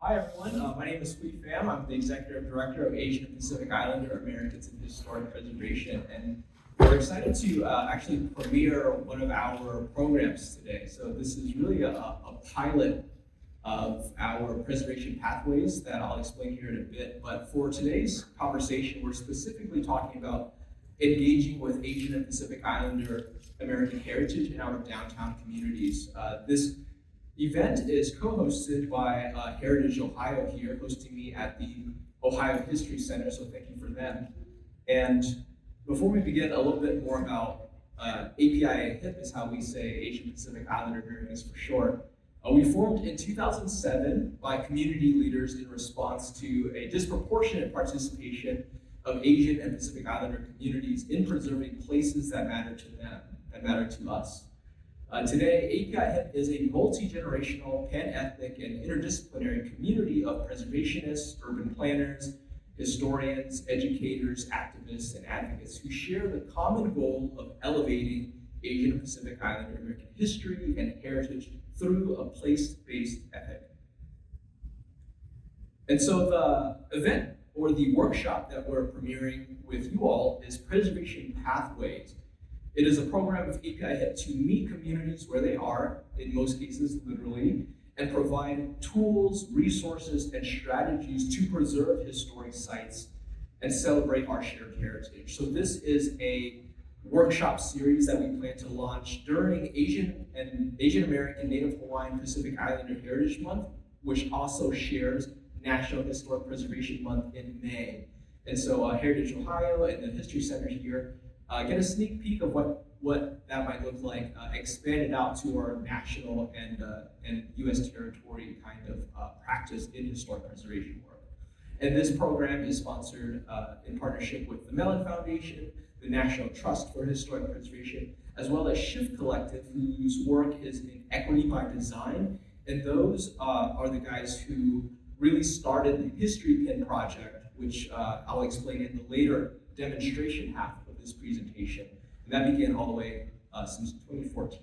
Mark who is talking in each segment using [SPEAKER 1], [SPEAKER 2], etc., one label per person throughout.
[SPEAKER 1] Hi everyone, my name is Hui Pham. I'm the Executive Director of Asian and Pacific Islander Americans in Historic Preservation, and we're excited to actually premiere one of our programs today. So this is really a pilot of our preservation pathways that I'll explain here in a bit. But for today's conversation, we're specifically talking about engaging with Asian and Pacific Islander American heritage in our downtown communities. This event is co-hosted by Heritage Ohio here, hosting me at the Ohio History Center, so thank you for them. And before we begin, a little bit more about APIA HIP is how we say Asian Pacific Islander Americans for short. We formed in 2007 by community leaders in response to a disproportionate participation of Asian and Pacific Islander communities in preserving places that matter to them, that matter to us. Today, API HIP is a multi-generational, pan-ethnic, and interdisciplinary community of preservationists, urban planners, historians, educators, activists, and advocates who share the common goal of elevating Asian and Pacific Islander American history and heritage through a place-based ethic. And so the event, or the workshop that we're premiering with you all, is Preservation Pathways. It is a program of API HIP to meet communities where they are, in most cases literally, and provide tools, resources, and strategies to preserve historic sites and celebrate our shared heritage. So this is a workshop series that we plan to launch during Asian American, Native Hawaiian, Pacific Islander Heritage Month, which also shares National Historic Preservation Month in May. And so Heritage Ohio and the History Center here get a sneak peek of what that might look like, expanded out to our national and U.S. territory kind of practice in historic preservation work. And this program is sponsored in partnership with the Mellon Foundation, the National Trust for Historic Preservation, as well as Shift Collective, whose work is in equity by design. And those are the guys who really started the HistoryPin project, which I'll explain in the later demonstration half of this presentation. And that began all the way since 2014.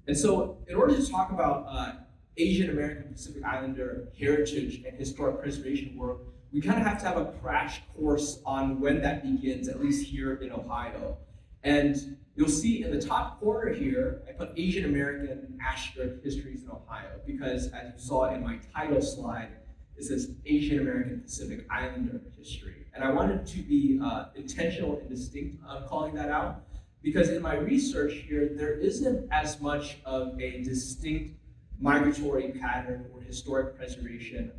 [SPEAKER 1] And so in order to talk about Asian American Pacific Islander heritage and historic preservation work, we kind of have to have a crash course on when that begins, at least here in Ohio. And you'll see in the top corner here, I put Asian American * histories in Ohio, because as you saw in my title slide, it says Asian American Pacific Islander history. And I wanted to be intentional and distinct calling that out, because in my research here, there isn't as much of a distinct migratory pattern or historic preservation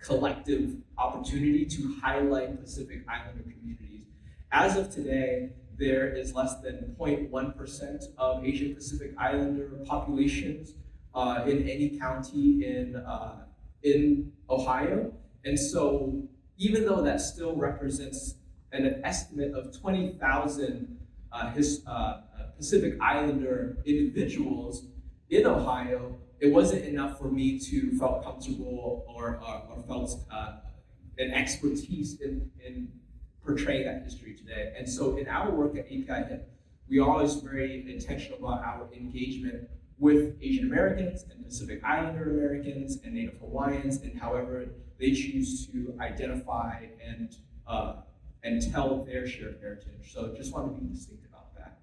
[SPEAKER 1] collective opportunity to highlight Pacific Islander communities. As of today, there is less than 0.1% of Asian Pacific Islander populations in any county in Ohio. And so even though that still represents an estimate of 20,000 Pacific Islander individuals in Ohio, it wasn't enough for me to felt comfortable or felt an expertise in portraying that history today. And so in our work at API HIP, we are always very intentional about our engagement with Asian Americans and Pacific Islander Americans and Native Hawaiians, and however they choose to identify and tell their shared heritage. So just want to be distinct about that.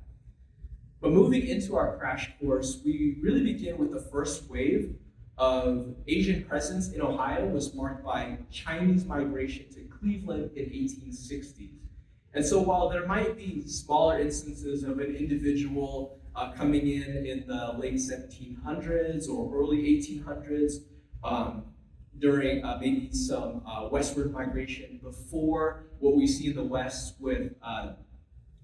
[SPEAKER 1] But moving into our crash course, we really begin with the first wave of Asian presence in Ohio was marked by Chinese migration to Cleveland in 1860s. And so while there might be smaller instances of an individual coming in the late 1700s or early 1800s during maybe some westward migration before what we see in the West with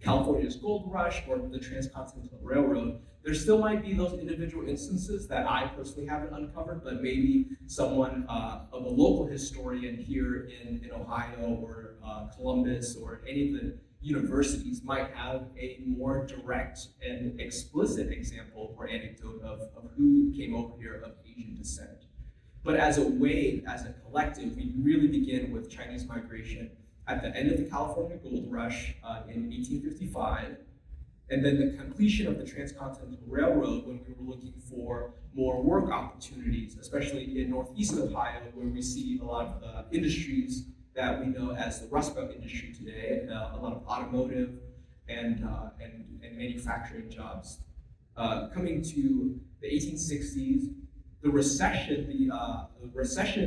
[SPEAKER 1] California's gold rush or the Transcontinental Railroad, there still might be those individual instances that I personally haven't uncovered, but maybe someone of a local historian here in Ohio or Columbus or any of the universities might have a more direct and explicit example or anecdote of who came over here of Asian descent. But as a wave, as a collective, we really begin with Chinese migration at the end of the California Gold Rush in 1855. And then the completion of the Transcontinental Railroad, when we were looking for more work opportunities, especially in Northeast Ohio, where we see a lot of the industries that we know as the Rust Belt industry today, a lot of automotive and manufacturing jobs. Coming to the 1860s, the recession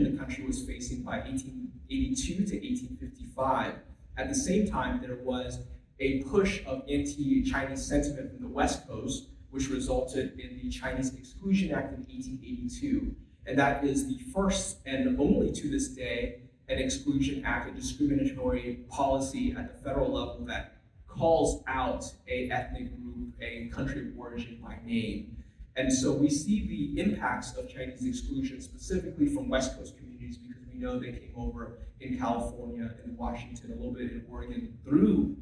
[SPEAKER 1] the country was facing by 1882 to 1855. At the same time, there was a push of anti-Chinese sentiment from the West Coast, which resulted in the Chinese Exclusion Act of 1882. And that is the first and only to this day an exclusion act, a discriminatory policy at the federal level that calls out a ethnic group, a country of origin by name. And so we see the impacts of Chinese exclusion specifically from West Coast communities, because we know they came over in California and Washington, a little bit in Oregon, through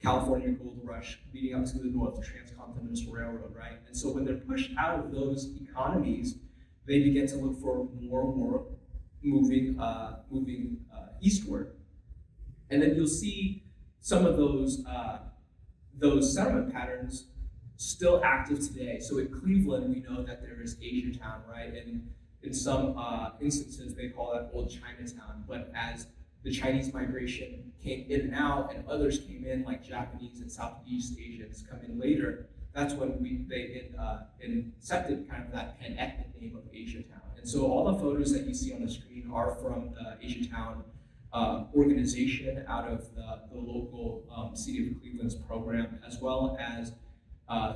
[SPEAKER 1] California Gold Rush, leading up to the North Transcontinental Railroad, right? And so when they're pushed out of those economies, they begin to look for more work moving eastward. And then you'll see some of those settlement patterns still active today. So in Cleveland, we know that there is Asiatown, right? And in some instances, they call that Old Chinatown. But as the Chinese migration came in and out, and others came in, like Japanese and Southeast Asians come in later, that's when they incepted kind of that pan-ethnic name of Asiatown. And so all the photos that you see on the screen are from the Asiatown organization out of the local City of Cleveland's program, as well as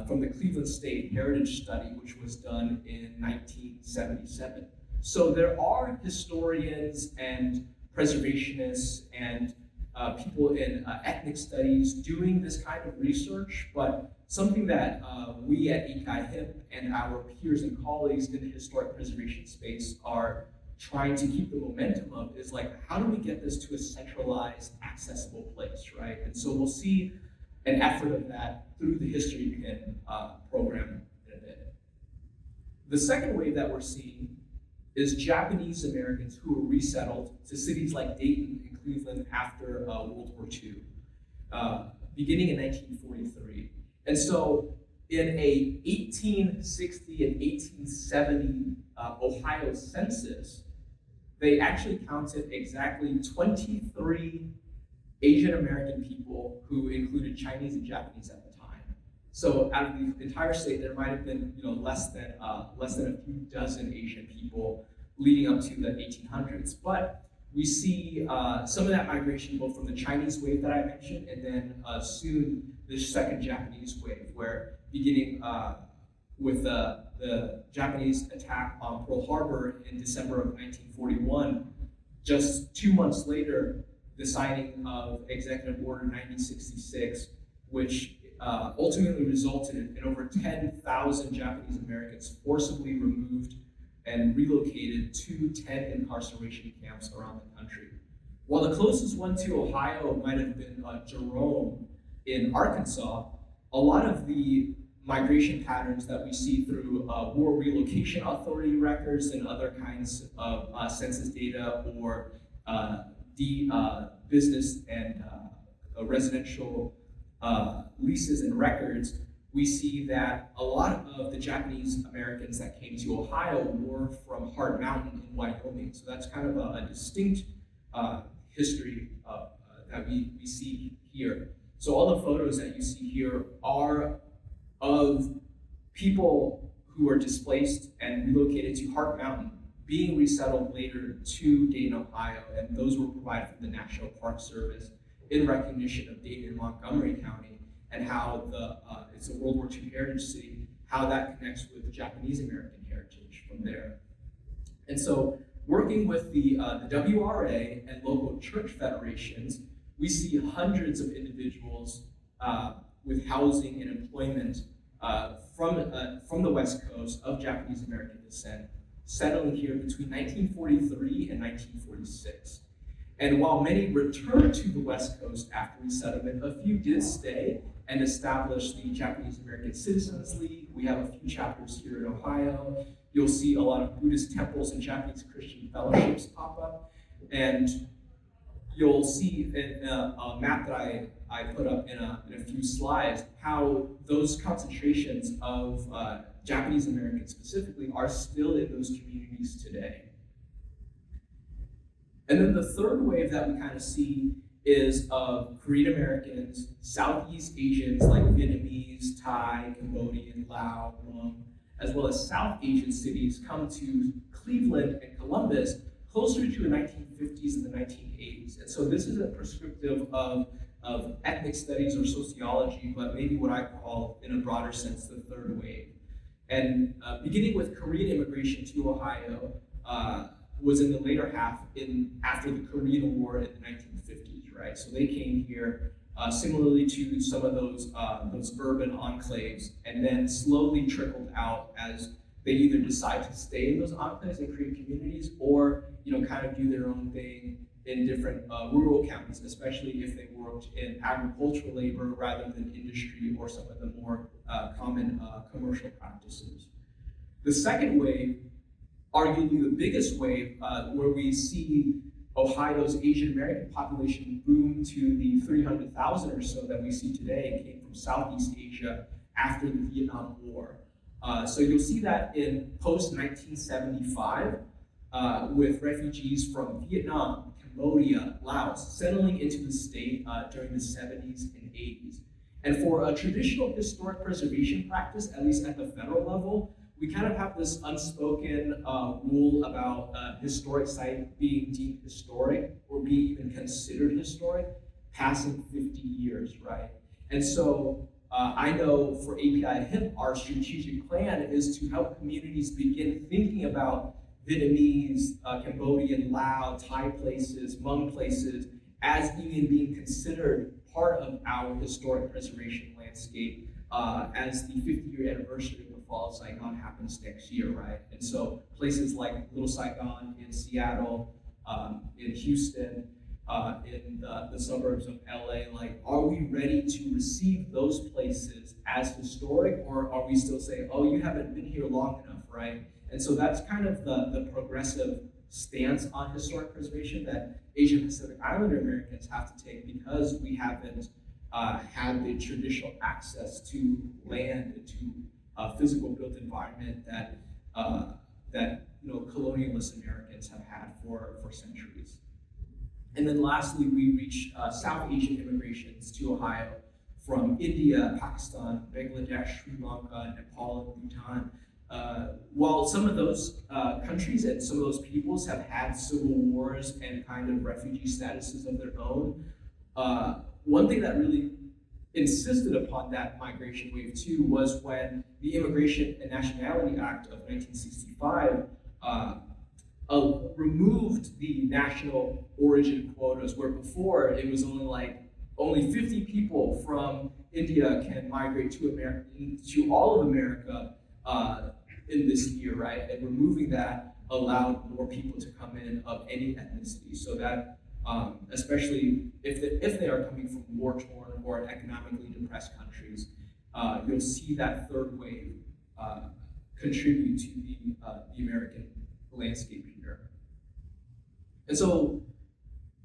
[SPEAKER 1] from the Cleveland State Heritage Study, which was done in 1977. So there are historians and preservationists and people in ethnic studies doing this kind of research, but something that we at HIP and our peers and colleagues in the historic preservation space are trying to keep the momentum of is like, how do we get this to a centralized, accessible place, right? And so we'll see an effort of that through the HistoryPin program in a bit. The second wave that we're seeing is Japanese Americans who were resettled to cities like Dayton and Cleveland after World War II, beginning in 1943. And so in a 1860 and 1870 Ohio census, they actually counted exactly 23 Asian American people who included Chinese and Japanese at the time. So out of the entire state, there might have been less than a few dozen Asian people leading up to the 1800s. But we see some of that migration both from the Chinese wave that I mentioned, and then soon the second Japanese wave, where beginning with the Japanese attack on Pearl Harbor in December of 1941, just 2 months later, the signing of Executive Order 9066, which ultimately resulted in over 10,000 Japanese Americans forcibly removed and relocated to 10 incarceration camps around the country. While the closest one to Ohio might have been Jerome in Arkansas, a lot of the migration patterns that we see through War Relocation Authority records and other kinds of census data or business and residential leases and records, we see that a lot of the Japanese Americans that came to Ohio were from Hard Mountain in Wyoming. So that's kind of a distinct history that we see here. So all the photos that you see here are of people who are displaced and relocated to Hart Mountain, being resettled later to Dayton, Ohio, and those were provided from the National Park Service in recognition of Dayton and Montgomery County, and how it's a World War II heritage city, how that connects with the Japanese American heritage from there. And so working with the WRA and local church federations, we see hundreds of individuals with housing and employment from the West Coast of Japanese American descent, settling here between 1943 and 1946. And while many returned to the West Coast after resettlement, a few did stay and establish the Japanese American Citizens League. We have a few chapters here in Ohio. You'll see a lot of Buddhist temples and Japanese Christian fellowships pop up. And you'll see in a map that I put up in a few slides how those concentrations of Japanese Americans specifically are still in those communities today. And then the third wave that we kind of see is of Korean Americans, Southeast Asians like Vietnamese, Thai, Cambodian, Lao, Hmong, as well as South Asian cities come to Cleveland and Columbus closer to the 1950s and the 1980s. And so this isn't prescriptive of ethnic studies or sociology, but maybe what I call, in a broader sense, the third wave. And beginning with Korean immigration to Ohio was in the later half after the Korean War in the 1950s, right? So they came here similarly to some of those urban enclaves, and then slowly trickled out as they either decide to stay in those enclaves and create communities, or kind of do their own thing in different rural counties, especially if they worked in agricultural labor rather than industry or some of the more common commercial practices. The second wave, arguably the biggest wave, where we see Ohio's Asian American population boom to the 300,000 or so that we see today, came from Southeast Asia after the Vietnam War. So you'll see that in post-1975 with refugees from Vietnam, Cambodia, Laos, settling into the state during the 70s and 80s. And for a traditional historic preservation practice, at least at the federal level, we kind of have this unspoken rule about historic site being deemed historic or being even considered historic, passing 50 years, right? And so I know for API HIP, our strategic plan is to help communities begin thinking about Vietnamese, Cambodian, Lao, Thai places, Hmong places, as even being considered part of our historic preservation landscape as the 50-year anniversary of the fall of Saigon happens next year, right? And so places like Little Saigon in Seattle, in Houston, in the suburbs of LA, like, are we ready to receive those places as historic, or are we still saying, oh, you haven't been here long enough, right? And so that's kind of the progressive stance on historic preservation that Asian Pacific Islander Americans have to take, because we haven't had the traditional access to land and to physical built environment that colonialist Americans have had for centuries. And then lastly, we reach South Asian immigrations to Ohio from India, Pakistan, Bangladesh, Sri Lanka, Nepal, and Bhutan. While some of those countries and some of those peoples have had civil wars and kind of refugee statuses of their own, one thing that really insisted upon that migration wave too was when the Immigration and Nationality Act of 1965 removed the national origin quotas, where before it was only 50 people from India can migrate to all of America in this year, right? And removing that allowed more people to come in of any ethnicity, so that especially if they are coming from war-torn or economically depressed countries, you'll see that third wave contribute to the American landscape here. And so,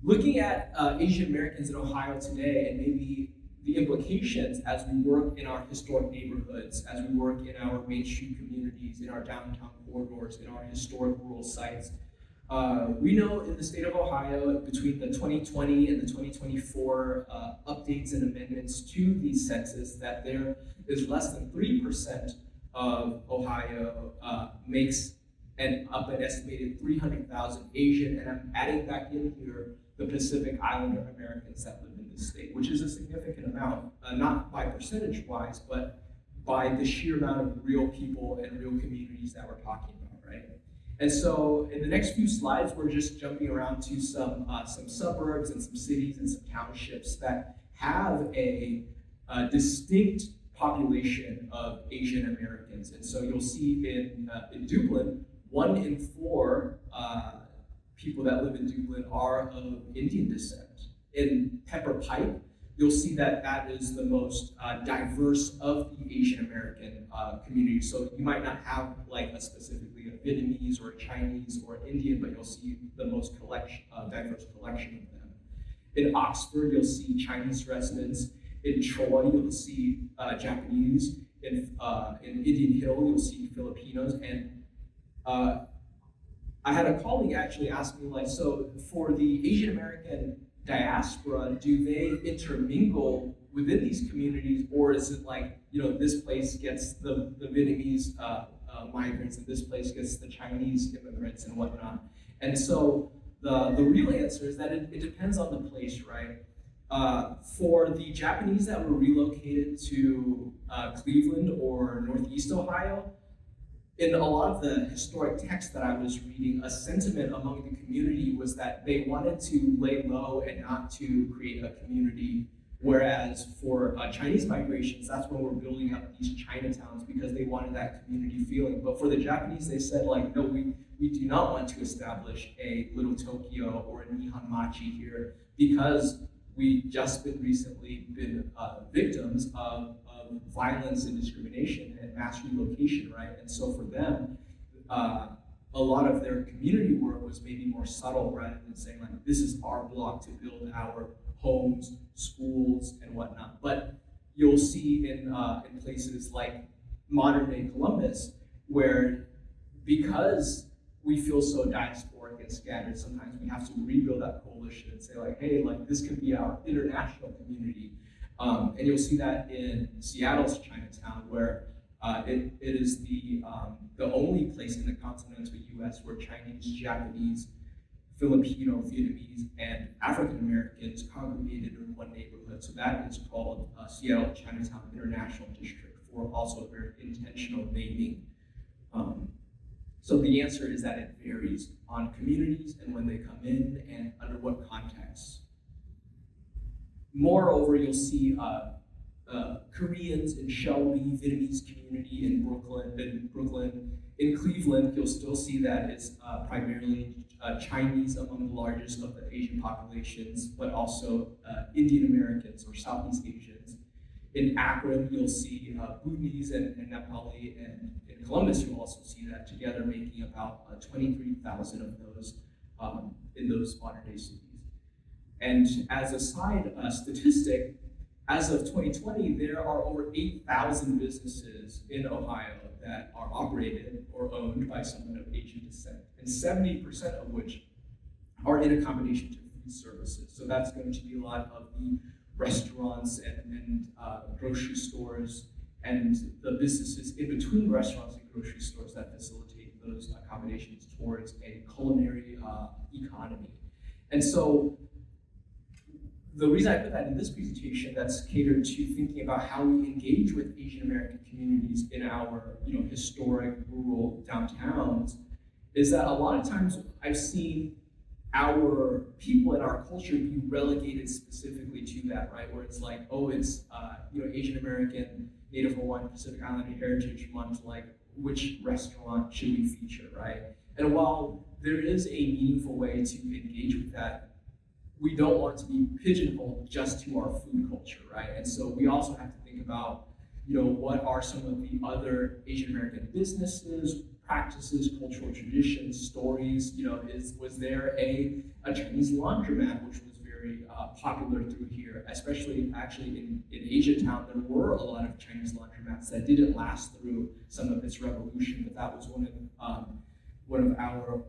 [SPEAKER 1] looking at Asian Americans in Ohio today, and maybe the implications as we work in our historic neighborhoods, as we work in our Main Street communities, in our downtown corridors, in our historic rural sites. We know in the state of Ohio, between the 2020 and the 2024 updates and amendments to the census, that there is less than 3% of Ohio makes up an estimated 300,000 Asian, and I'm adding back in here the Pacific Islander Americans that live in the state, which is a significant amount, not by percentage-wise, but by the sheer amount of real people and real communities that we're talking about, right? And so in the next few slides, we're just jumping around to some suburbs and some cities and some townships that have a distinct population of Asian Americans. And so you'll see in Dublin, 1 in 4 people that live in Dublin are of Indian descent. In Pepper Pike, you'll see that that is the most diverse of the Asian American community. So you might not have like specifically a Vietnamese or a Chinese or an Indian, but you'll see the most diverse collection of them. In Oxford, you'll see Chinese residents. In Troy, you'll see Japanese. In Indian Hill, you'll see Filipinos. And I had a colleague actually ask me, like, so for the Asian American diaspora, do they intermingle within these communities, or is it like, this place gets the Vietnamese migrants, and this place gets the Chinese immigrants and whatnot? And so the real answer is that it depends on the place, right? For the Japanese that were relocated to Cleveland or Northeast Ohio, in a lot of the historic texts that I was reading, a sentiment among the community was that they wanted to lay low and not to create a community. Whereas for Chinese migrations, that's when we're building up these Chinatowns, because they wanted that community feeling. But for the Japanese, they said, like, no, we do not want to establish a Little Tokyo or a Nihon Machi here, because we just recently been victims of violence and discrimination and mass relocation, right? And so for them, a lot of their community work was maybe more subtle, rather than saying, like, this is our block to build our homes, schools, and whatnot. But you'll see in places like modern-day Columbus, where because we feel so diasporic and scattered, sometimes we have to rebuild that coalition and say, like, hey, like, this could be our international community. And you'll see that in Seattle's Chinatown, where it is the only place in the continental US where Chinese, Japanese, Filipino, Vietnamese, and African Americans congregated in one neighborhood. So that is called Seattle Chinatown International District, for also very intentional naming. So the answer is that it varies on communities and when they come in and under what contexts. Moreover, you'll see Koreans in Shelby, Vietnamese community in Brooklyn. In Cleveland, you'll still see that it's primarily Chinese among the largest of the Asian populations, but also Indian Americans or Southeast Asians. In Akron, you'll see Bhutanese and Nepali, and in Columbus, you'll also see that together, making about 23,000 of those in those modern-day cities. And as a side statistic, as of 2020, there are over 8,000 businesses in Ohio that are operated or owned by someone of Asian descent, and 70% of which are in a combination to food services. So that's going to be a lot of the restaurants and grocery stores and the businesses in between restaurants and grocery stores that facilitate those accommodations towards a culinary economy. And so the reason I put that in this presentation, that's catered to thinking about how we engage with Asian American communities in our historic rural downtowns, is that a lot of times I've seen our people and our culture be relegated specifically to that, right? Where it's like, oh, it's Asian American, Native Hawaiian, Pacific Islander Heritage Month, like, which restaurant should we feature, right? And while there is a meaningful way to engage with that, we don't want to be pigeonholed just to our food culture, right? And so we also have to think about, what are some of the other Asian American businesses, practices, cultural traditions, stories. Was there a Chinese laundromat, which was very popular through here, especially actually in Asiatown. There were a lot of Chinese laundromats that didn't last through some of its revolution, but that was one of our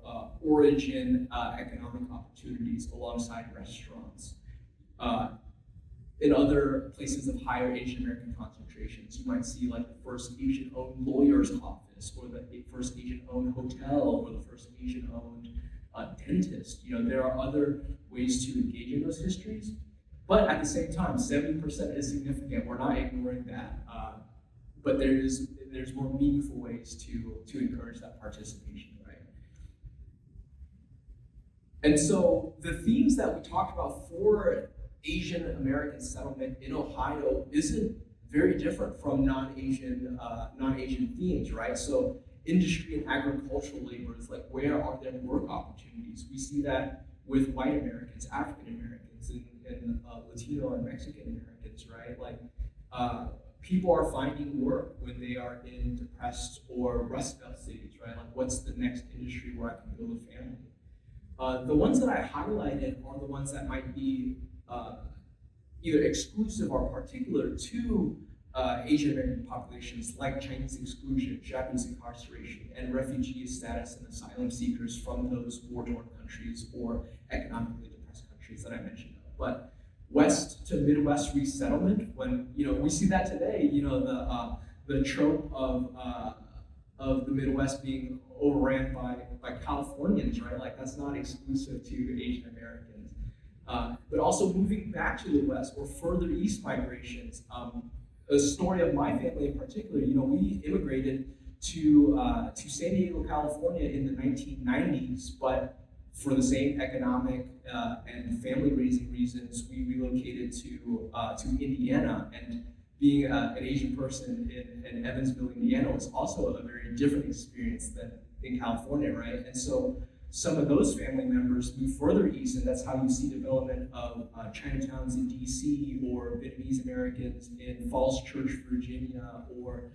[SPEAKER 1] origin economic opportunities alongside restaurants. In other places of higher Asian American concentrations, you might see like the first Asian-owned lawyer's office, or the first Asian-owned hotel, or the first Asian-owned dentist. There are other ways to engage in those histories, but at the same time, 70% is significant. We're not ignoring that, but there's more meaningful ways to encourage that participation. And so the themes that we talked about for Asian American settlement in Ohio isn't very different from non-Asian themes, right? So industry and agricultural labor is like, where are there work opportunities? We see that with white Americans, African Americans, and Latino and Mexican Americans, right? Like people are finding work when they are in depressed or Rust Belt cities, right? Like, what's the next industry where I can build a family? The ones that I highlighted are the ones that might be either exclusive or particular to Asian American populations, like Chinese exclusion, Japanese incarceration, and refugee status and asylum seekers from those war-torn countries or economically depressed countries that I mentioned. But West to Midwest resettlement, when we see that today, the trope of the Midwest being overran by Californians, right? Like that's not exclusive to Asian Americans. But also moving back to the West or further east migrations. A story of my family in particular, we immigrated to San Diego, California in the 1990s, but for the same economic and family raising reasons, we relocated to Indiana. And being an Asian person in Evansville, Indiana was also a very different experience than in California, right? And so some of those family members move further east, and that's how you see development of Chinatowns in DC or Vietnamese Americans in Falls Church, Virginia, or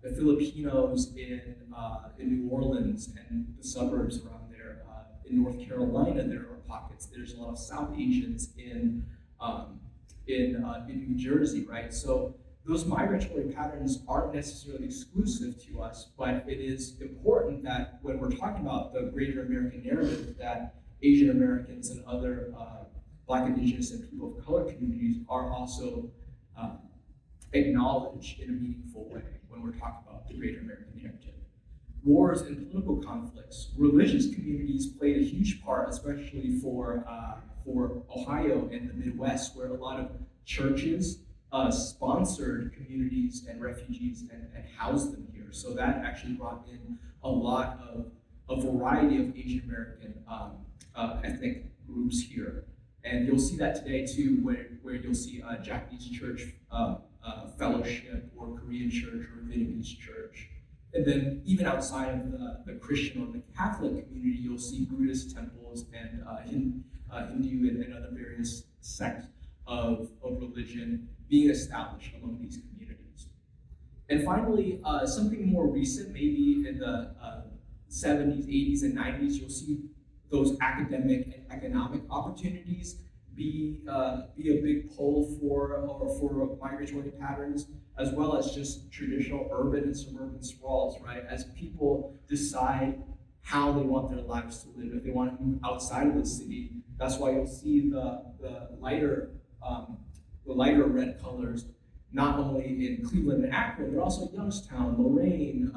[SPEAKER 1] the Filipinos in New Orleans and the suburbs around there. In North Carolina, there are pockets. There's a lot of South Asians in New Jersey, right? So those migratory patterns aren't necessarily exclusive to us, but it is important that when we're talking about the greater American narrative, that Asian Americans and other Black, Indigenous, and people of color communities are also acknowledged in a meaningful way when we're talking about the greater American narrative. Wars and political conflicts. Religious communities played a huge part, especially for Ohio and the Midwest, where a lot of churches sponsored communities and refugees and housed them here. So that actually brought in a variety of Asian American ethnic groups here. And you'll see that today too, where you'll see a Japanese church fellowship or Korean church or Vietnamese church. And then even outside of the Christian or the Catholic community, you'll see Buddhist temples and Hindu and other various sects of religion being established among these communities. And finally, something more recent, maybe in the 70s, 80s, and 90s, you'll see those academic and economic opportunities be a big pull for migratory patterns, as well as just traditional urban and suburban sprawls, right? As people decide how they want their lives to live, if they want to move outside of the city, that's why you'll see the lighter red colors, not only in Cleveland and Akron, but also Youngstown, Lorain,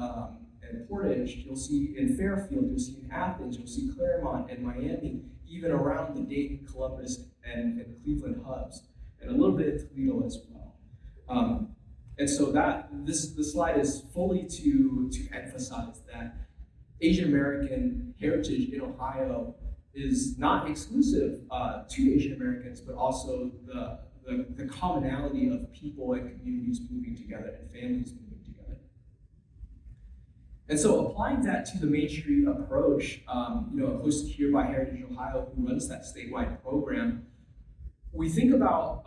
[SPEAKER 1] and Portage. You'll see in Fairfield, you'll see in Athens, you'll see Claremont and Miami, even around the Dayton, Columbus, and Cleveland hubs, and a little bit of Toledo as well. And so this slide is fully to emphasize that Asian American heritage in Ohio is not exclusive to Asian Americans, but also the commonality of people and communities moving together and families moving together. And so applying that to the Main Street approach, hosted here by Heritage Ohio, who runs that statewide program, we think about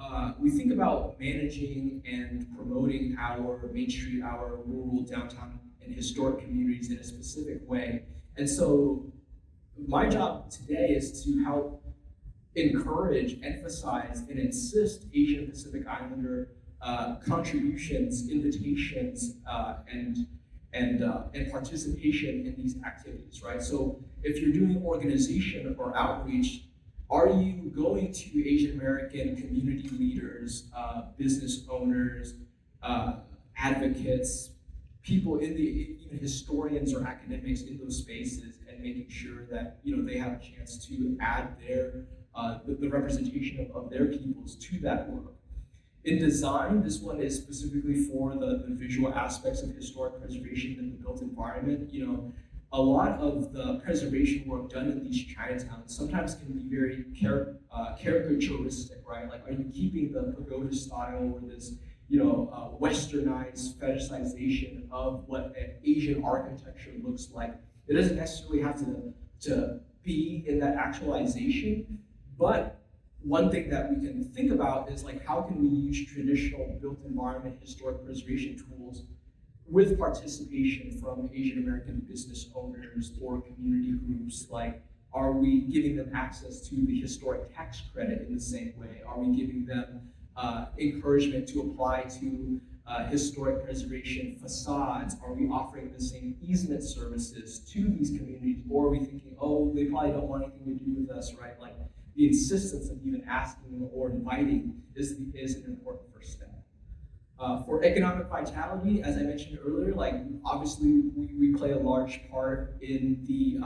[SPEAKER 1] managing and promoting our Main Street, our rural, downtown, and historic communities in a specific way. And so my job today is to help encourage, emphasize, and insist Asian Pacific Islander contributions, invitations, and participation in these activities, right? So if you're doing organization or outreach, are you going to Asian American community leaders, business owners, advocates, people even historians or academics in those spaces, and making sure that they have a chance to add the representation of their peoples to that work. In design, this one is specifically for the visual aspects of historic preservation in the built environment. A lot of the preservation work done in these Chinatowns sometimes can be very caricaturistic, right? Like, are you keeping the pagoda style or this, westernized fetishization of what an Asian architecture looks like? It doesn't necessarily have to be in that actualization, but one thing that we can think about is like, how can we use traditional built environment historic preservation tools with participation from Asian American business owners or community groups like Are we giving them access to the historic tax credit in the same way? Are we giving them encouragement to apply to historic preservation facades? Are we offering the same easement services to these communities? Or are we thinking, oh, they probably don't want anything to do with us, right? Like the insistence of even asking or inviting is an important first step. For economic vitality, as I mentioned earlier, like obviously we play a large part in the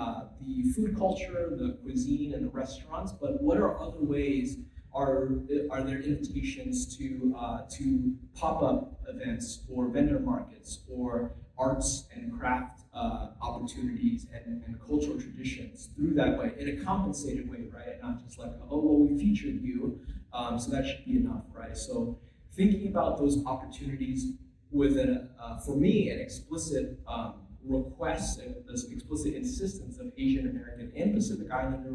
[SPEAKER 1] food culture, the cuisine, and the restaurants. But what are other ways? Are there invitations to pop-up events or vendor markets or arts and craft opportunities and cultural traditions through that way in a compensated way, right? Not just like, oh, well, we featured you, so that should be enough, right? So thinking about those opportunities with for me, an explicit request and this explicit insistence of Asian American and Pacific Islander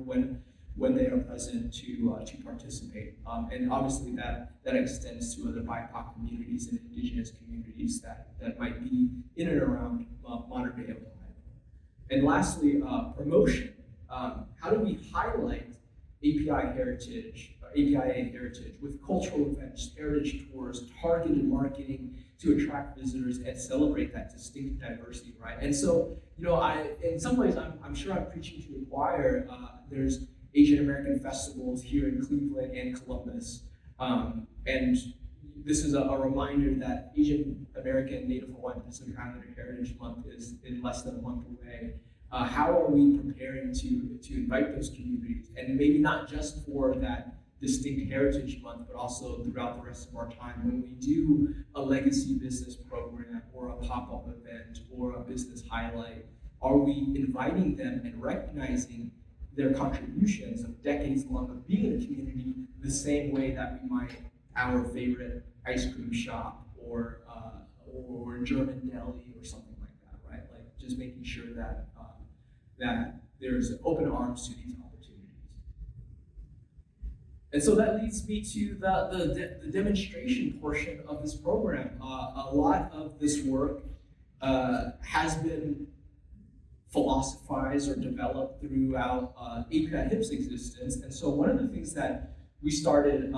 [SPEAKER 1] when they are present to participate, and obviously that extends to other BIPOC communities and indigenous communities that might be in and around modern day Ohio. And lastly, promotion. How do we highlight APIA heritage with cultural events, heritage tours, targeted marketing to attract visitors and celebrate that distinct diversity, right? And so, in some ways, I'm sure I'm preaching to the choir. There's Asian American festivals here in Cleveland and Columbus, and this is a reminder that Asian American, Native Hawaiian, Pacific Islander Heritage Month is in less than a month away. How are we preparing to invite those communities, and maybe not just for that distinct Heritage Month, but also throughout the rest of our time when we do a legacy business program or a pop-up event or a business highlight? Are we inviting them and recognizing their contributions of decades long of being in a community the same way that we might our favorite ice cream shop or German deli or something like that, right? Like just making sure that that there's open arms to these opportunities. And so that leads me to the demonstration portion of this program. A lot of this work has been philosophized or developed throughout API HIP's existence. And so one of the things that we started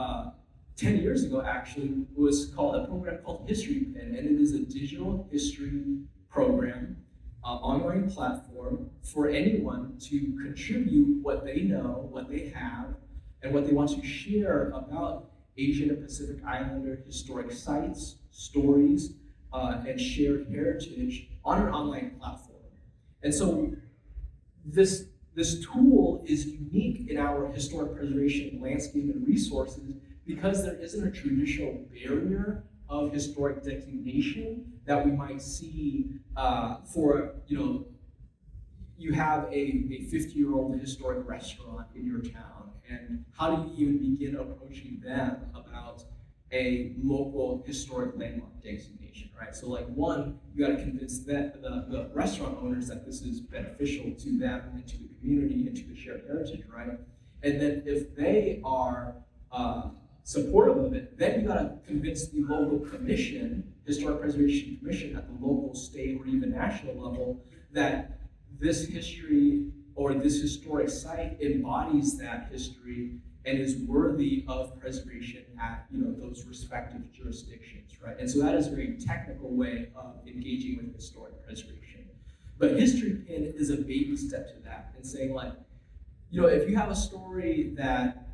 [SPEAKER 1] 10 years ago actually was called a program called HistoryPin, and it is a digital history program, online platform for anyone to contribute what they know, what they have, and what they want to share about Asian and Pacific Islander historic sites, stories, and shared heritage on an online platform. And so this tool is unique in our historic preservation landscape and resources because there isn't a traditional barrier of historic designation that we might see for, you have a 50-year-old historic restaurant in your town, and how do you even begin approaching them about a local historic landmark designation, right? So like one, you gotta convince the restaurant owners that this is beneficial to them and to the community and to the shared heritage, right? And then if they are supportive of it, then you gotta convince the local commission, Historic Preservation Commission at the local, state, or even national level that this history or this historic site embodies that history and is worthy of preservation at those respective jurisdictions, right? And so that is a very technical way of engaging with historic preservation. But HistoryPin is a baby step to that and saying like, if you have a story that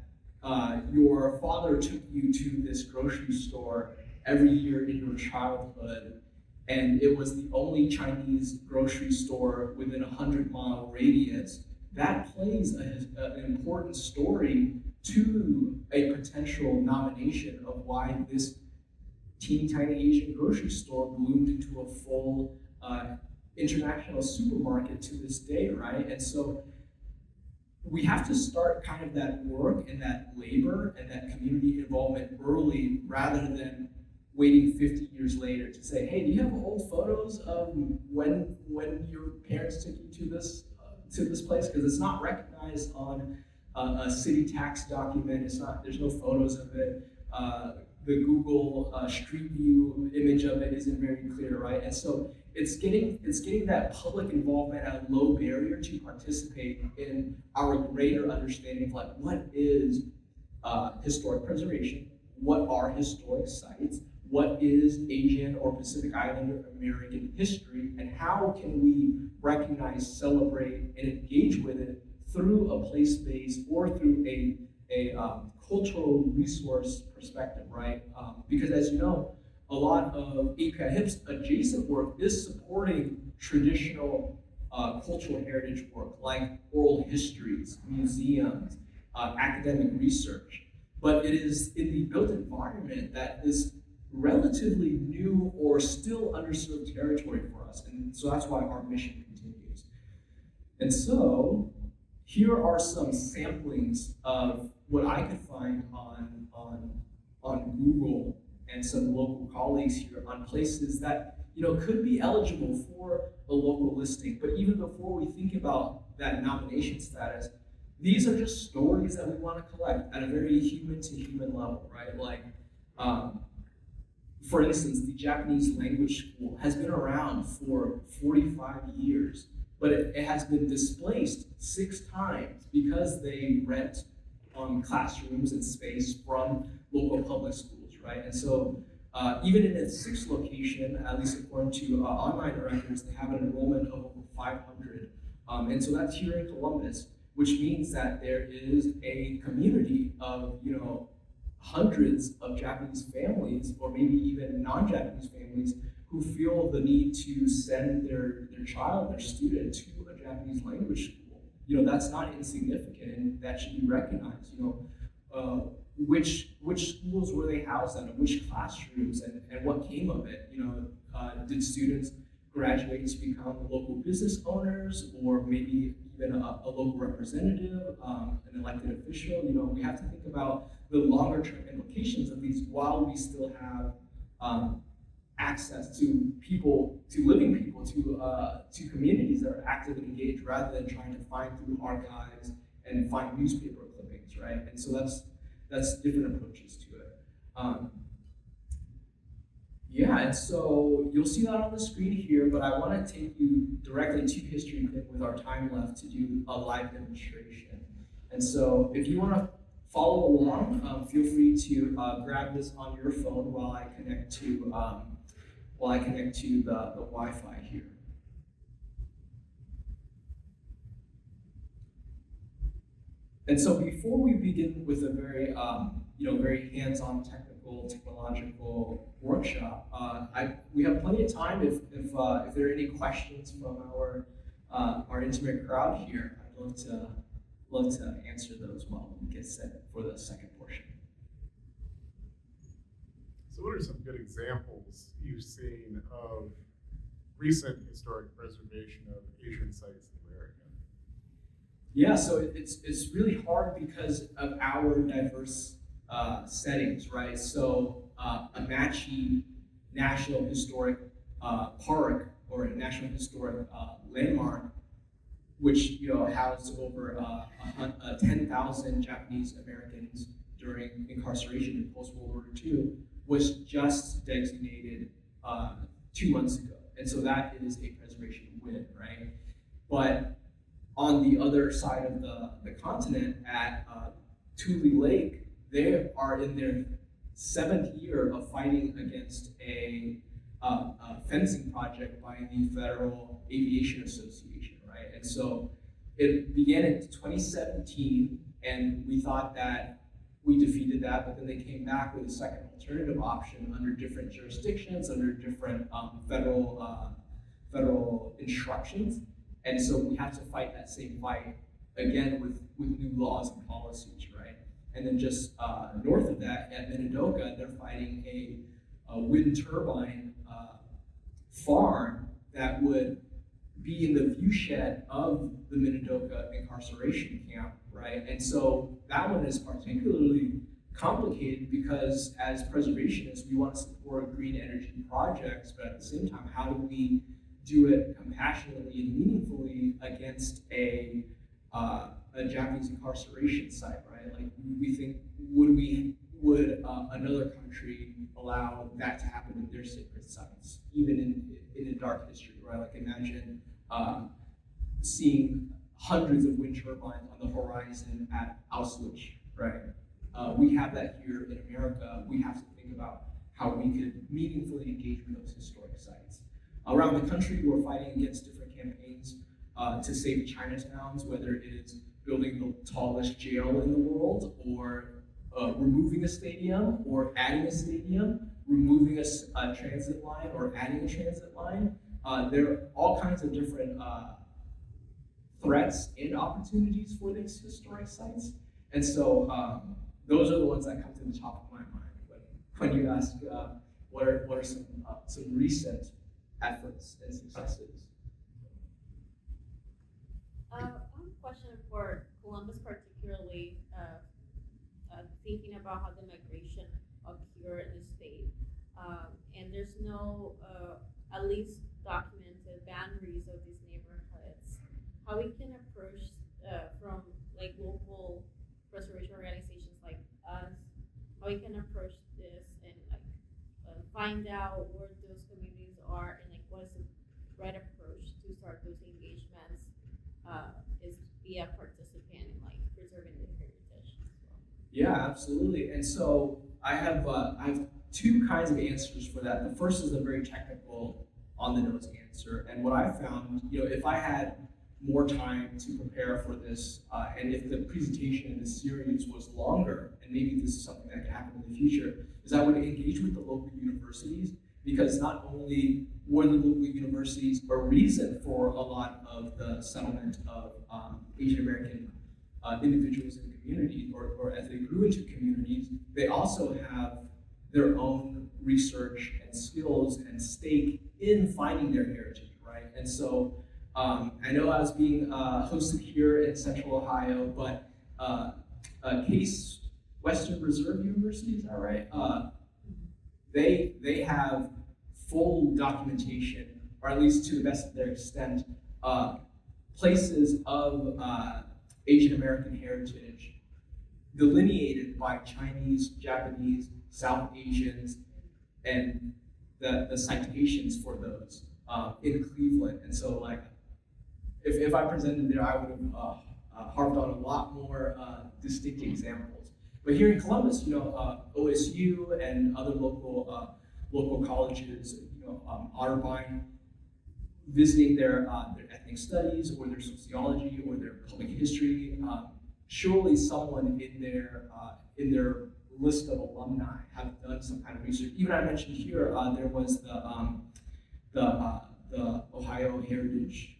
[SPEAKER 1] your father took you to this grocery store every year in your childhood, and it was the only Chinese grocery store within a 100-mile radius, that plays an important story to a potential nomination of why this teeny tiny Asian grocery store bloomed into a full international supermarket to this day, right? And so we have to start kind of that work and that labor and that community involvement early rather than waiting 50 years later to say, hey, do you have old photos of when your parents took you to this place? Because it's not recognized on a city tax document. There's no photos of it. the Google Street View image of it isn't very clear, right? And so it's getting that public involvement at a low barrier to participate in our greater understanding of like what is historic preservation, what are historic sites, what is Asian or Pacific Islander American history, and how can we recognize, celebrate, and engage with it through a place-based or through a cultural resource perspective, right? Because as you know, a lot of API HIP's adjacent work is supporting traditional cultural heritage work like oral histories, museums, academic research. But it is in the built environment that is relatively new or still underserved territory for us. And so that's why our mission continues. And so here are some samplings of what I could find on Google and some local colleagues here on places that could be eligible for a local listing. But even before we think about that nomination status, these are just stories that we want to collect at a very human to human level, right? Like, for instance, the Japanese language school has been around for 45 years, but it has been displaced 6 times because they rent classrooms and space from local public schools, right? And so even in its 6th location, at least according to online records, they have an enrollment of over 500. And so that's here in Columbus, which means that there is a community of, hundreds of Japanese families, or maybe even non-Japanese families, who feel the need to send their child, their student, to a Japanese language school. That's not insignificant, and that should be recognized. Which schools were they housed at, and which classrooms, and what came of it? Did students graduate to become local business owners, or maybe even a local representative, an elected official? We have to think about the longer term implications of these while we still have access to people, to living people, to communities that are active and engaged, rather than trying to find through archives and find newspaper clippings, right? And so that's different approaches to it. Yeah, and so you'll see that on the screen here, but I want to take you directly to HistoryPin with our time left to do a live demonstration. And so if you want to follow along, feel free to grab this on your phone while I connect to the Wi-Fi here. And so before we begin with a very very hands-on technological workshop, we have plenty of time if there are any questions from our intimate crowd here. I'd love to answer those while we get set for the second portion.
[SPEAKER 2] So what are some good examples you've seen of recent historic preservation of Asian sites in America?
[SPEAKER 1] Yeah, so it's really hard because of our diverse settings, right? So Amatchi National Historic Park, or a National Historic Landmark, which housed over 10,000 Japanese Americans during incarceration in post-World War II, was just designated 2 months ago. And so that is a preservation win, right? But on the other side of the continent at Tule Lake, they are in their 7th year of fighting against a fencing project by the Federal Aviation Association, right? And so it began in 2017, and we thought that we defeated that, but then they came back with a second alternative option under different jurisdictions, under different federal instructions. And so we have to fight that same fight again with new laws and policies, right? And then just north of that, at Minidoka, they're fighting a wind turbine farm that would be in the viewshed of the Minidoka incarceration camp, right? And so that one is particularly complicated because as preservationists, we want to support green energy projects, but at the same time, how do we do it compassionately and meaningfully against a Japanese incarceration site, right? Like we think, would would another country allow that to happen in their sacred sites, even in a dark history, right? Like imagine seeing hundreds of wind turbines on the horizon at Auschwitz, right? We have that here in America. We have to think about how we could meaningfully engage with those historic sites. Around the country, we're fighting against different campaigns to save Chinatowns, whether it is building the tallest jail in the world, or removing a stadium, or adding a stadium, removing a transit line, or adding a transit line. There are all kinds of different threats and opportunities for these historic sites. And so those are the ones that come to the top of my mind when you ask what are some recent efforts and successes.
[SPEAKER 3] I have a question for Columbus particularly, thinking about how the migration occurred in the state, and there's no, at least documented boundaries of these neighborhoods. How we can approach from like local preservation organizations like us, how we can approach this and like find out where those communities are and like what is the right approach to start those engagements, is be a participant in like preserving the heritage as well.
[SPEAKER 1] Yeah, absolutely. And so I have two kinds of answers for that. The first is a very technical, on the nose answer. And what I found, if I had more time to prepare for this, and if the presentation in this series was longer, and maybe this is something that could happen in the future, is I would engage with the local universities, because not only were the local universities a reason for a lot of the settlement of Asian American individuals in the community, or as they grew into communities, they also have their own research and skills and stake in finding their heritage, right? And so I know I was being hosted here in Central Ohio, but Case Western Reserve University, is that right? They have full documentation, or at least to the best of their extent, places of Asian American heritage delineated by Chinese, Japanese, South Asians, and the citations for those in Cleveland. And so, like, if I presented there, I would have harped on a lot more distinct examples. But here in Columbus, OSU and other local colleges, Otterbein, visiting their ethnic studies or their sociology or their public history. Surely someone in their list of alumni have done some kind of research. Even I mentioned here, there was the Ohio Heritage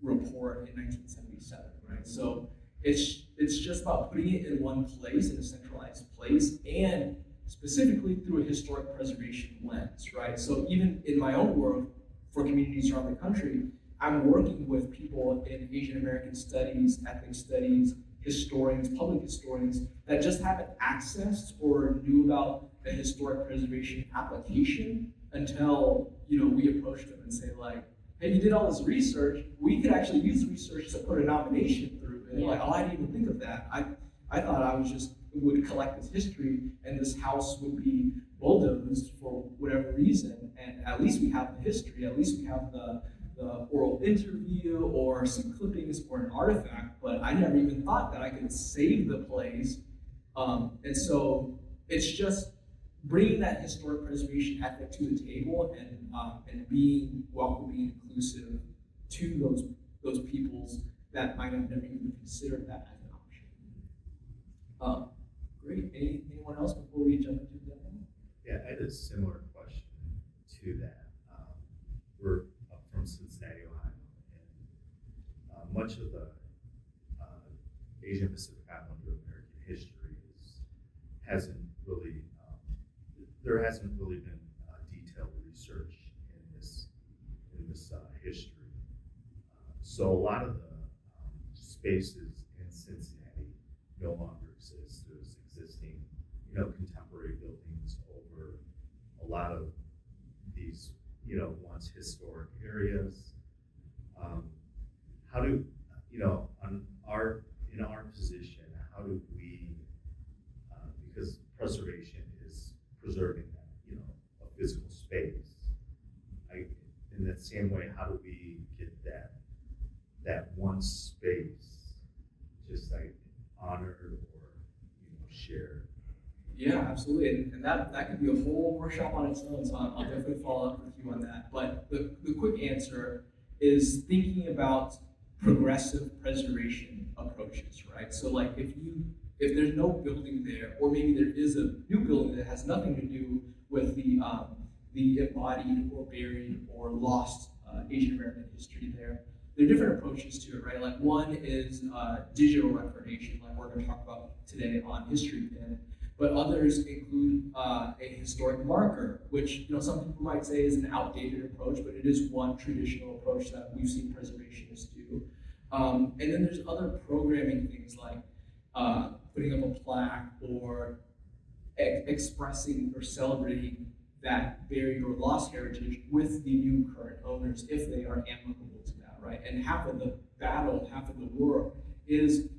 [SPEAKER 1] report in 1977, right? So it's just about putting it in one place, in a centralized place, and specifically through a historic preservation lens, right? So even in my own work, for communities around the country, I'm working with people in Asian American studies, ethnic studies, historians, public historians, that just haven't accessed or knew about the historic preservation application until we approached them and say, like, hey, you did all this research, we could actually use research to put a nomination through. And they're like, oh, I didn't even think of that. I thought I would collect this history and this house would be bulldozed for whatever reason. And at least we have the history, at least we have the oral interview or some clippings or an artifact, but I never even thought that I could save the place. And so it's just bringing that historic preservation ethic to the table and being welcoming, inclusive to those peoples that might have never even considered that as an option. Great. Anyone else before we jump into that one?
[SPEAKER 4] Yeah, I had a similar question to that. We're up from Cincinnati, Ohio, and much of the Asian Pacific Islander American history hasn't really there hasn't really been detailed research in this history. So a lot of the spaces in Cincinnati no longer exist. There's existing, contemporary buildings over a lot of these, once historic areas. How do, in our position, how do we, because preservation is preserving that, a physical space. In that same way, how do we get that one space just like honored or, shared?
[SPEAKER 1] Yeah, absolutely, and that could be a whole workshop on its own, so I'll definitely follow up with you on that. But the quick answer is thinking about progressive preservation approaches, right? So like if there's no building there, or maybe there is a new building that has nothing to do with the embodied or buried or lost Asian American history there are different approaches to it, right? Like one is digital recordation, like we're going to talk about today on HistoryPin. But others include a historic marker, which some people might say is an outdated approach, but it is one traditional approach that we've seen preservationists do. And then there's other programming things like putting up a plaque or expressing or celebrating that buried or lost heritage with the new current owners if they are amicable to that, right? And half of the battle, half of the war is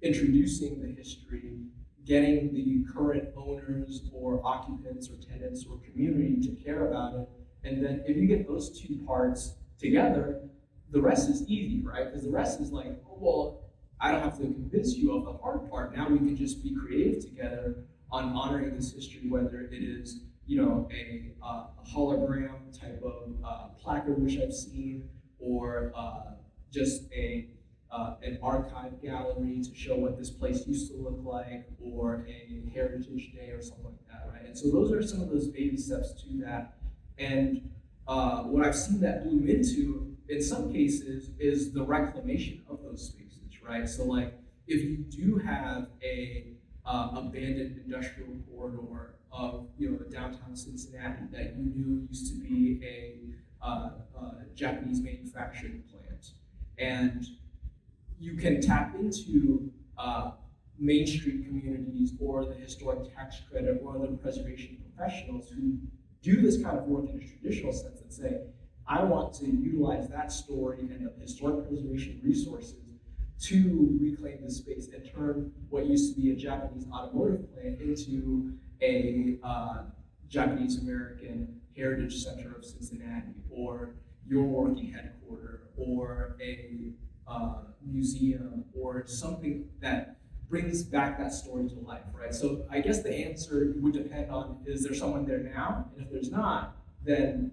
[SPEAKER 1] introducing the history, getting the current owners or occupants or tenants or community to care about it. And then if you get those two parts together, the rest is easy, right? Because the rest is like, oh, well, I don't have to convince you of the hard part. Now we can just be creative together on honoring this history, whether it is, a hologram type of placard, which I've seen, or just an archive gallery to show what this place used to look like, or a heritage day or something like that, right? And so those are some of those baby steps to that. And what I've seen that bloom into, in some cases, is the reclamation of those spaces, right? So like, if you do have a abandoned industrial corridor of downtown Cincinnati that you knew used to be a Japanese manufacturing plant, and you can tap into Main Street communities or the historic tax credit or other preservation professionals who do this kind of work in a traditional sense and say, I want to utilize that story and the historic preservation resources to reclaim this space and turn what used to be a Japanese automotive plant into a Japanese American heritage center of Cincinnati, or your working headquarters, or a museum, or something that brings back that story to life, right? So I guess the answer would depend on, is there someone there now? And if there's not, then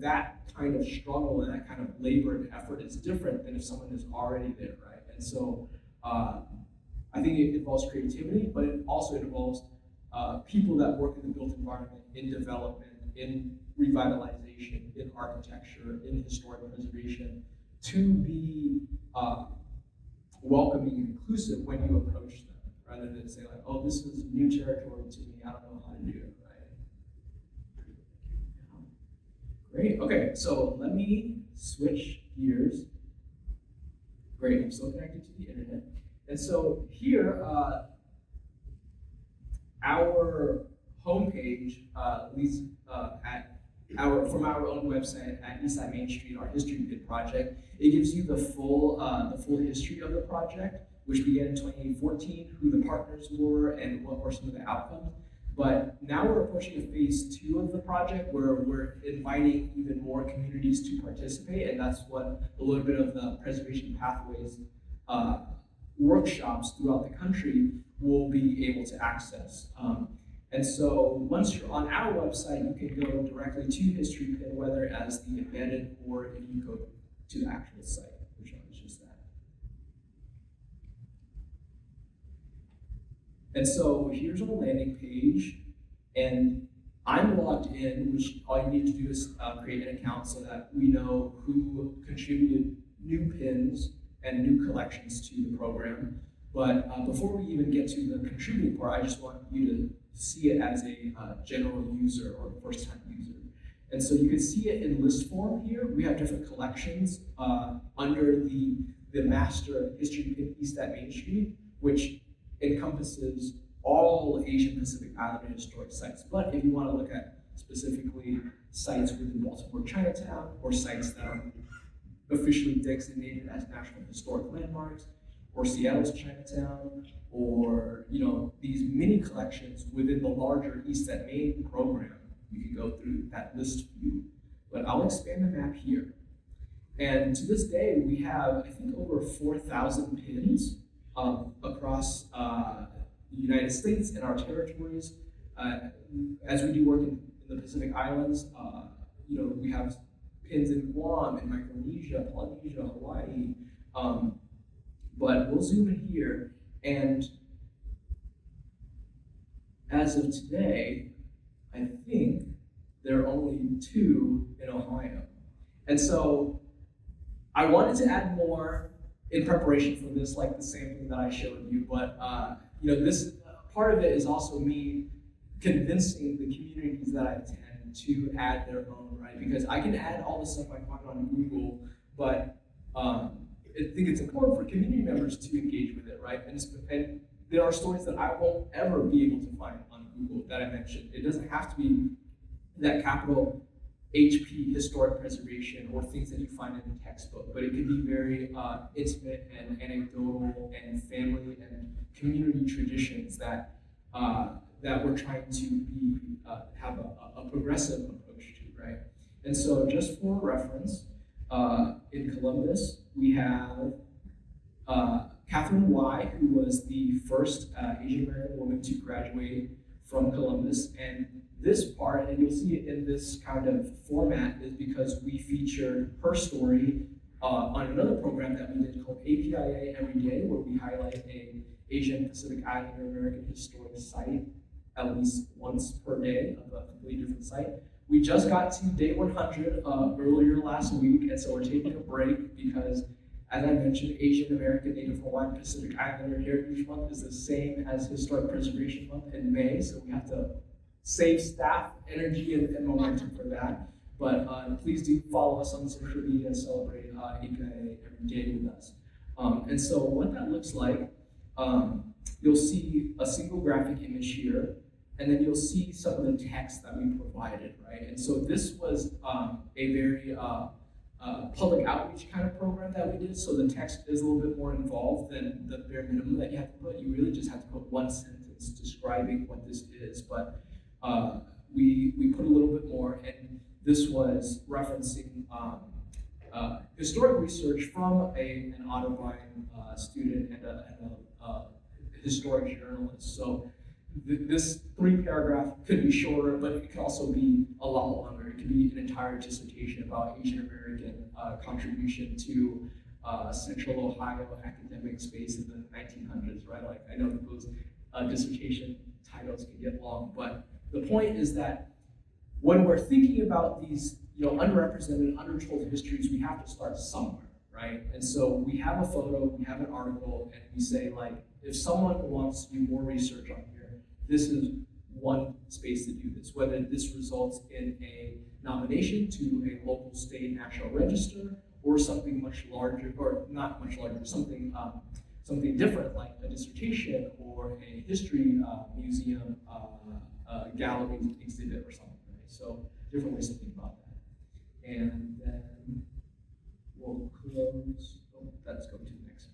[SPEAKER 1] that kind of struggle and that kind of labor and effort is different than if someone is already there, right? And so I think it involves creativity, but it also involves people that work in the built environment, in development, in revitalization, in architecture, in historic preservation, to be welcoming and inclusive when you approach them, rather than say like, oh, this is new territory to me, I don't know how to do it, right? Great, okay, so let me switch gears. Great, I'm still connected to the internet. And so here, our homepage leads from our own website at Eastside Main Street, our HistoryPin project. It gives you the full history of the project, which began in 2014, who the partners were, and what were some of the outcomes. But now we're approaching a phase 2 of the project, where we're inviting even more communities to participate, and that's what a little bit of the preservation pathways workshops throughout the country will be able to access. And so once you're on our website, you can go directly to HistoryPin, whether as the embedded or if you go to the actual site, which is just that. And so here's our landing page, and I'm logged in, which all you need to do is create an account so that we know who contributed new pins and new collections to the program. But before we even get to the contributing part, I just want you to see it as a general user or first-time user. And so you can see it in list form here. We have different collections under the master HistoryPin East at Main Street, which encompasses all Asian Pacific Islander historic sites. But if you want to look at specifically sites within Baltimore Chinatown, or sites that are officially designated as National Historic Landmarks, or Seattle's Chinatown, or these mini collections within the larger East at Main program. You can go through that list view, but I'll expand the map here. And to this day, we have, I think, over 4,000 pins across the United States and our territories. As we do work in the Pacific Islands, we have pins in Guam, in Micronesia, Polynesia, Hawaii. But we'll zoom in here, and as of today, I think there are only 2 in Ohio. And so I wanted to add more in preparation for this, like the same thing that I showed you, but this part of it is also me convincing the communities that I attend to add their own, right? Because I can add all the stuff I find on Google, but I think it's important for community members to engage with it, right? And there are stories that I won't ever be able to find on Google that I mentioned. It doesn't have to be that capital HP, historic preservation, or things that you find in a textbook, but it can be very intimate and anecdotal and family and community traditions that we're trying to have a progressive approach to, right? And so just for reference, in Columbus, we have Catherine Y., who was the first Asian American woman to graduate from Columbus. And this part, and you'll see it in this kind of format, is because we featured her story on another program that we did called APIA Every Day, where we highlight a Asian Pacific Islander American historic site at least once per day of a completely different site. We just got to day 100 earlier last week, and so we're taking a break because, as I mentioned, Asian American, Native Hawaiian, Pacific Islander Heritage Month is the same as Historic Preservation Month in May, so we have to save staff, energy, and momentum for that. But please do follow us on social media and celebrate APIA Every Day with us. And so what that looks like, you'll see a single graphic image here, and then you'll see some of the text that we provided, right? And so this was a very public outreach kind of program that we did, so the text is a little bit more involved than the bare minimum that you have to put. You really just have to put one sentence describing what this is, but we put a little bit more, and this was referencing historic research from an Otterbein student and a historic journalist. So this 3-paragraph could be shorter, but it could also be a lot longer. It could be an entire dissertation about Asian American contribution to Central Ohio academic space in the 1900s, right? Like, I know those dissertation titles can get long, but the point is that when we're thinking about these, underrepresented, undertold histories, we have to start somewhere, right? And so we have a photo, we have an article, and we say, like, if someone wants to do more research on here, this is one space to do this, whether this results in a nomination to a local, state, national register, or something much larger, or not much larger, something different, like a dissertation or a history museum, gallery exhibit or something, right? So different ways to think about that. And then we'll close, let's go to the next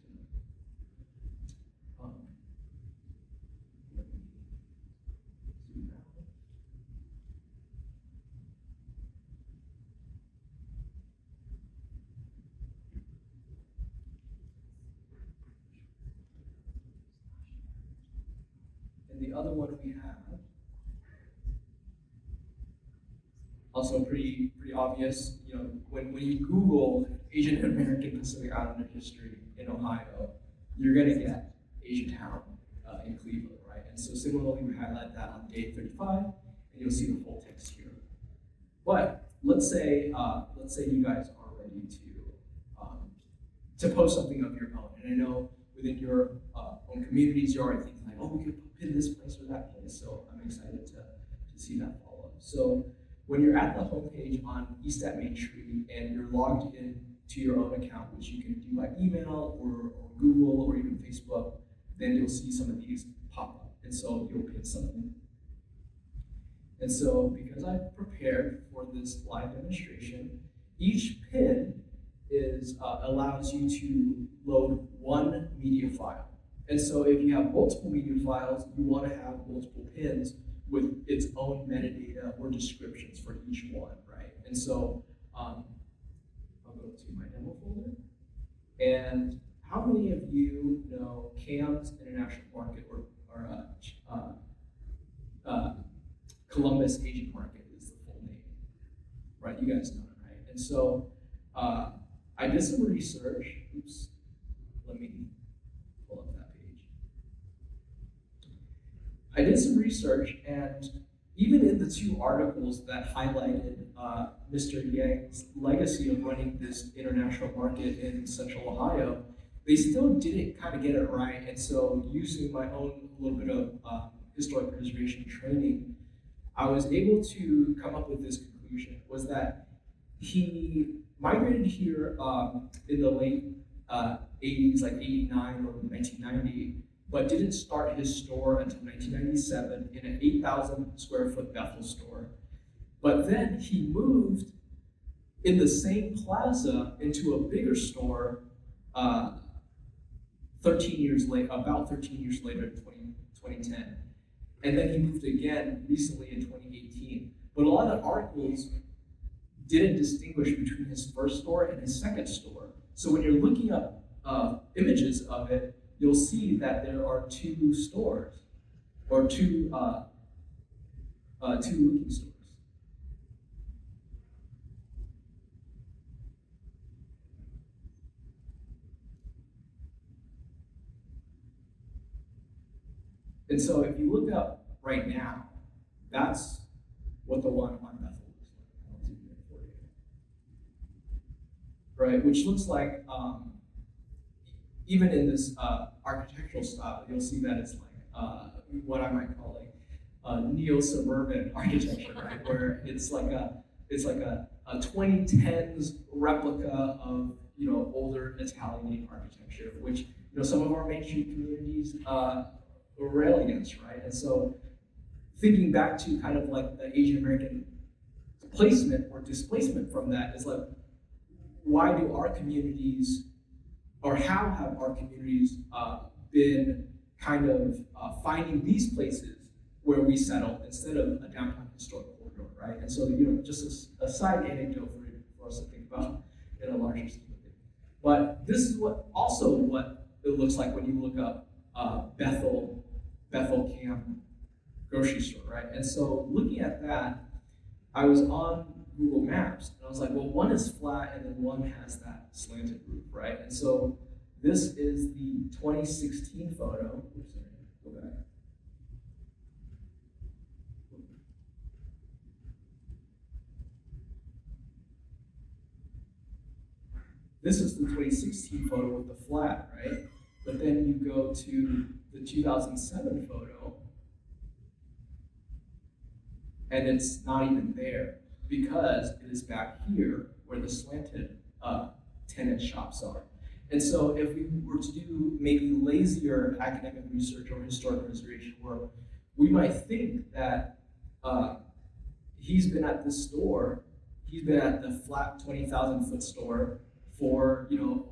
[SPEAKER 1] one. Let me zoom out. And the other one we have, also pretty obvious, when you Google Asian American Pacific Islander history in Ohio, you're gonna get Asiatown in Cleveland, right? And so similarly, we highlight that on day 35, and you'll see the full text here. But let's say you guys are ready to post something of your own, and I know within your own communities, you're already thinking like, oh, we could pin this place or that place. So I'm excited to see that follow. So when you're at the homepage on East at Main Street and you're logged in to your own account, which you can do by email or Google or even Facebook, then you'll see some of these pop up. And so you'll pin something. And so because I've prepared for this live demonstration, each pin allows you to load one media file. And so if you have multiple media files, you want to have multiple pins with its own metadata or descriptions for each one, right? And so I'll go to my demo folder. And how many of you know CAM's International Market or Columbus Asian Market is the full name, right? You guys know it, right? And so I did some research. Oops, let me pull up that page. I did some research, and even in the two articles that highlighted Mr. Yang's legacy of running this international market in Central Ohio, they still didn't kind of get it right. And so using my own little bit of historic preservation training, I was able to come up with this conclusion, was that he migrated here in the late 80s, like 89 or 1990, but didn't start his store until 1997 in an 8,000 square foot Bethel store. But then he moved in the same plaza into a bigger store 13 years later, about 13 years later in 2010. And then he moved again recently in 2018. But a lot of articles didn't distinguish between his first store and his second store. So when you're looking up images of it, you'll see that there are two stores, or two looking stores. And so if you look up right now, that's what the one on Bethel looks like. I'll zoom in for you. Right, which looks like, even in this architectural style, you'll see that it's like what I might call like neo-suburban architecture, right? Where it's like a 2010s replica of older Italian architecture, which some of our Main Street communities rail against, right? And so thinking back to kind of like the Asian American placement or displacement from that is like, why do our communities, or how have our communities been kind of finding these places where we settle instead of a downtown historic corridor, right? And so, just a side anecdote for us to think about in a larger scheme of things. But this is what it looks like when you look up Bethel Cam grocery store, right? And so looking at that, I was on Google Maps, and I was like, well, one is flat, and then one has that slanted roof, right? And so this is the 2016 photo. Oops, sorry, go back. This is the 2016 photo with the flat, right? But then you go to the 2007 photo, and it's not even there because it is back here where the slanted tenant shops are. And so if we were to do maybe lazier academic research or historic preservation work, we might think that he's been at this store, he's been at the flat 20,000 foot store for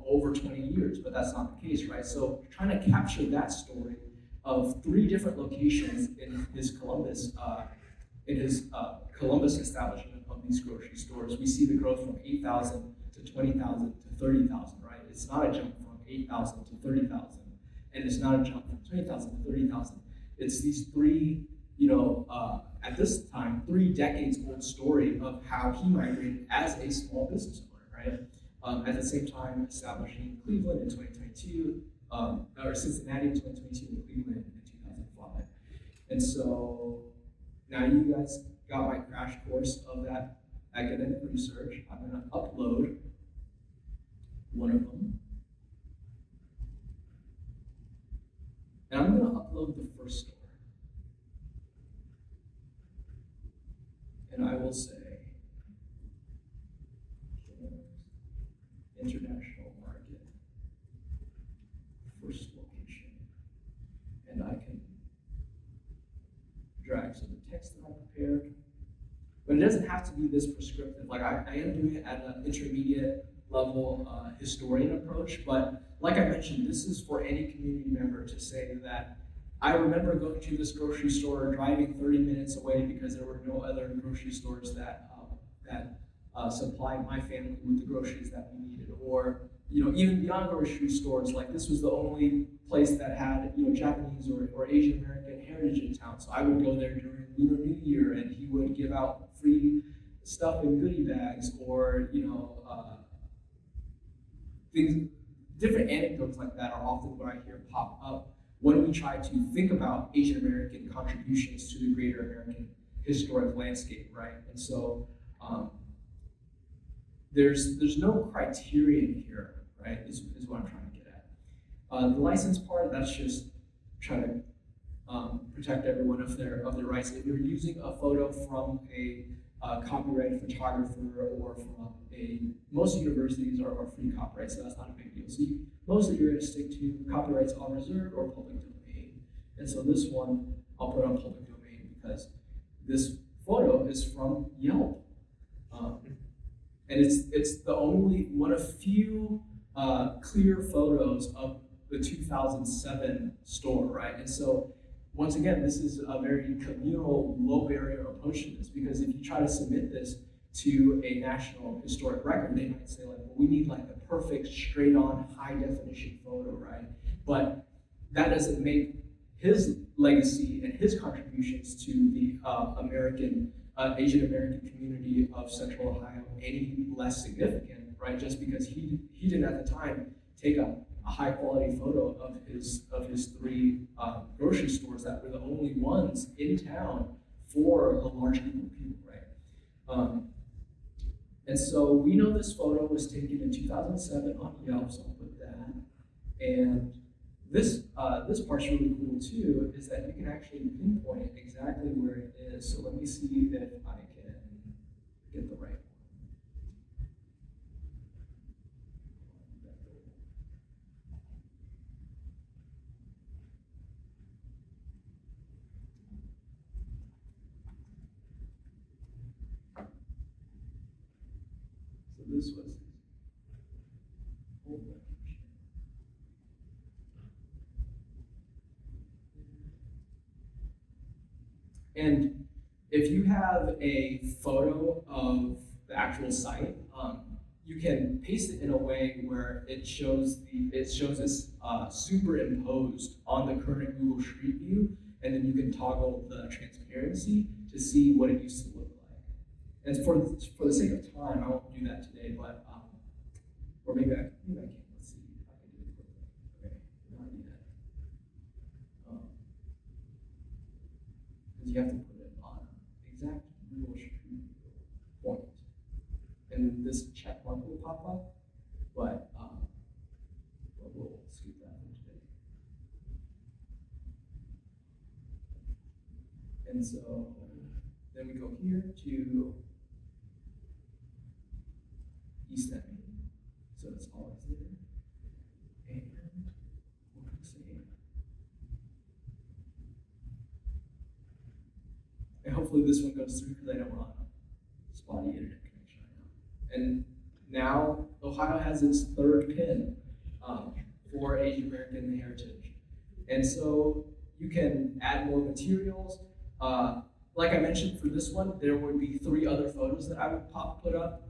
[SPEAKER 1] over 20 years, but that's not the case, right? So trying to capture that story of 3 different locations in his Columbus establishment of these grocery stores, we see the growth from 8,000 to 20,000 to 30,000, right? It's not a jump from 8,000 to 30,000, and it's not a jump from 20,000 to 30,000. It's these 3, at this time, 3 decades old story of how he migrated as a small business owner, right? At the same time, establishing Cleveland in 2022, or Cincinnati in 2022, and Cleveland in 2005. And so now you guys got my crash course of that academic research. I'm going to upload one of them. And I'm going to upload the first story. And I will say, International Market, first location. And I can drag some of the text that I prepared. But it doesn't have to be this prescriptive. Like I am doing it at an intermediate level historian approach, but like I mentioned, this is for any community member to say that I remember going to this grocery store, driving 30 minutes away because there were no other grocery stores that supplied my family with the groceries that we needed, or even beyond grocery stores, like this was the only place that had Japanese or Asian American heritage in town. So I would go there during Lunar New Year, and he would give out free stuff in goodie bags, or things, different anecdotes like that are often what I hear pop up when we try to think about Asian American contributions to the greater American historic landscape, right? And so there's no criterion here, right? Is what I'm trying to get at. The license part, that's just trying to protect everyone of their rights. If you're using a photo from a copyrighted photographer or from most universities are free copyright, so that's not a big deal. So mostly you're going to stick to copyrights on reserve or public domain. And so this one I'll put on public domain because this photo is from Yelp. And it's the only one of few clear photos of the 2007 store, right? And so once again, this is a very communal, low barrier approach to this, because if you try to submit this to a national historic record, they might say like, well, we need like the perfect straight on high definition photo, right? But that doesn't make his legacy and his contributions to the Asian American community of Central Ohio any less significant, right? Just because he didn't at the time take a high quality photo of his three grocery stores that were the only ones in town for a large group of people, right? And so we know this photo was taken in 2007 on Yelp, so I'll put that. And this part's really cool too, is that you can actually pinpoint exactly where it is. So let me see if I can get the right one. So this was his old location. And if you have a photo of the actual site, you can paste it in a way where it shows this superimposed on the current Google Street View, and then you can toggle the transparency to see what it used to look like. And for the sake of time, I won't do that today, but or maybe I can. Let's see if I can do it quickly. Okay, not yet. Because you have to put it on exact Google Street View point. And this check mark will pop up, but we'll skip that for today. And so then we go here to East End, so it's always there. And we're going to say, and hopefully this one goes through because I don't want a spotty internet connection right now. And now Ohio has its third pin for Asian American heritage. And so you can add more materials. Like I mentioned, for this one, there would be 3 other photos that I would put up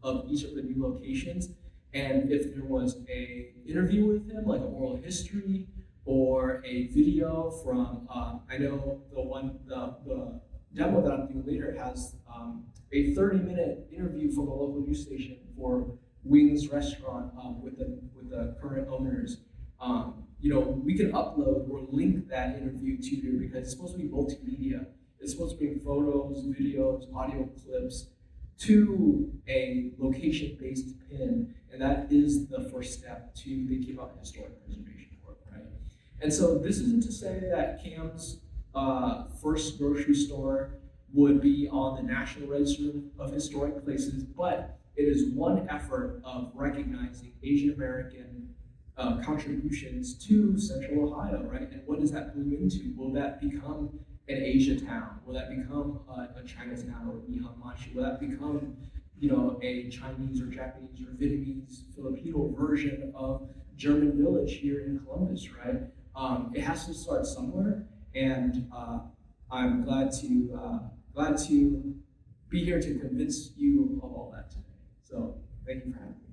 [SPEAKER 1] of each of the new locations. And if there was a interview with him, like an oral history or a video from, I know the demo that I'm doing later has a 30-minute interview from a local news station for Wings Restaurant with the current owners. We can upload or link that interview to here because it's supposed to be multimedia. It's supposed to bring photos, videos, audio clips to a location-based pin, and that is the first step to thinking about historic preservation work, right? And so this isn't to say that Cam's first grocery store would be on the National Register of Historic Places, but it is one effort of recognizing Asian American contributions to Central Ohio, right? And what does that bloom into? Will that become an Asia town? Will that become a Chinatown or Nihonmachi? Will that become you know, a Chinese or Japanese or Vietnamese, Filipino version of German village here in Columbus, right? It has to start somewhere, and I'm glad to be here to convince you of all that today. So thank you for having me.